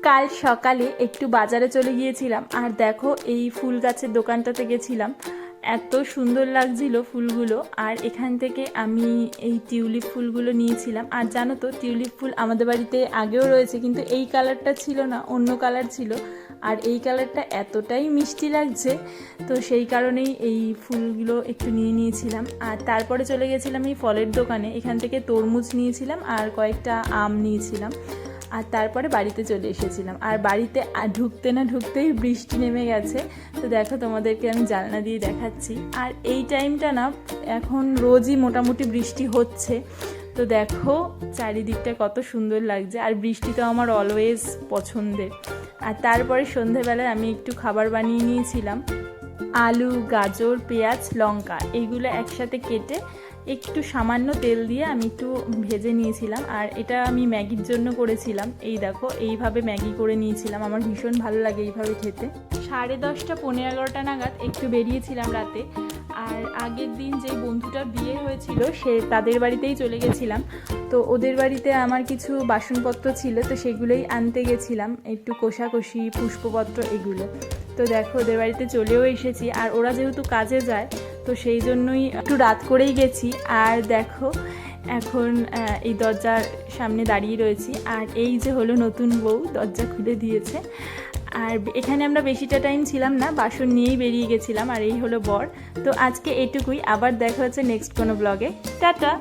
কাল সকালে একটু বাজারে চলে গিয়েছিলাম আর দেখো এই ফুল গাছের দোকানটাতে গেছিলাম। এত সুন্দর লাগছিল ফুলগুলো। আর এখান থেকে আমি এই টিউলিপ ফুলগুলো নিয়েছিলাম। আর জানো তো টিউলিপ ফুল আমাদের বাড়িতে আগেও রয়েছে, কিন্তু এই কালারটা ছিল না, অন্য কালার ছিল। আর এই কালারটা এতটাই মিষ্টি লাগছে, তো সেই কারণেই এই ফুলগুলো একটু নিয়ে নিয়েছিলাম। আর তারপরে চলে গেছিলাম এই ফলের দোকানে, এখান থেকে তরমুজ নিয়েছিলাম আর কয়েকটা আম নিয়েছিলাম। আর তারপরে বাড়িতে চলে এসেছিলাম। আর বাড়িতে ঢুকতে না ঢুকতেই বৃষ্টি নেমে গেছে। তো দেখো তোমাদেরকে আমি জানলা দিয়ে দেখাচ্ছি। আর এই টাইমটা না এখন রোজই মোটামুটি বৃষ্টি হচ্ছে। তো দেখো চারিদিকটা কত সুন্দর লাগছে। আর বৃষ্টি তো আমার অলওয়েজ পছন্দের। আর তারপরে সন্ধেবেলায় আমি একটু খাবার বানিয়ে নিয়েছিলাম। আলু, গাজর, পেঁয়াজ, লঙ্কা এইগুলো একসাথে কেটে একটু সামান্য তেল দিয়ে আমি একটু ভেজে নিয়েছিলাম। আর এটা আমি ম্যাগির জন্য করেছিলাম। এই দেখো এইভাবে ম্যাগি করে নিয়েছিলাম, আমার ভীষণ ভালো লাগে এইভাবে খেতে। 10:30 পৌনে 11টা নাগাদ একটু বেরিয়েছিলাম রাতে। আর আগের দিন যে বন্ধুটার বিয়ে হয়েছিল তাদের বাড়িতেই চলে গেছিলাম। তো ওদের বাড়িতে আমার কিছু বাসনপত্র ছিল, তো সেগুলোই আনতে গেছিলাম, একটু কোষাকষি, পুষ্পপত্র এগুলো। তো দেখো ওদের বাড়িতে চলেও এসেছি। আর ওরা যেহেতু কাজে যায়, তো সেই জন্যই একটু রাত করেই গেছি। আর দেখো এখন এই দরজার সামনে দাঁড়িয়ে রয়েছি। আর এই যে হলো নতুন বউ, দরজা খুলে দিয়েছে। আর এখানে আমরা বেশিটা টাইম ছিলাম না, বাসন নিয়েই বেরিয়ে গেছিলাম। আর এই হলো বর। তো আজকে এটুকুই, আবার দেখা হচ্ছে নেক্সট কোনো ব্লগে। টাটা।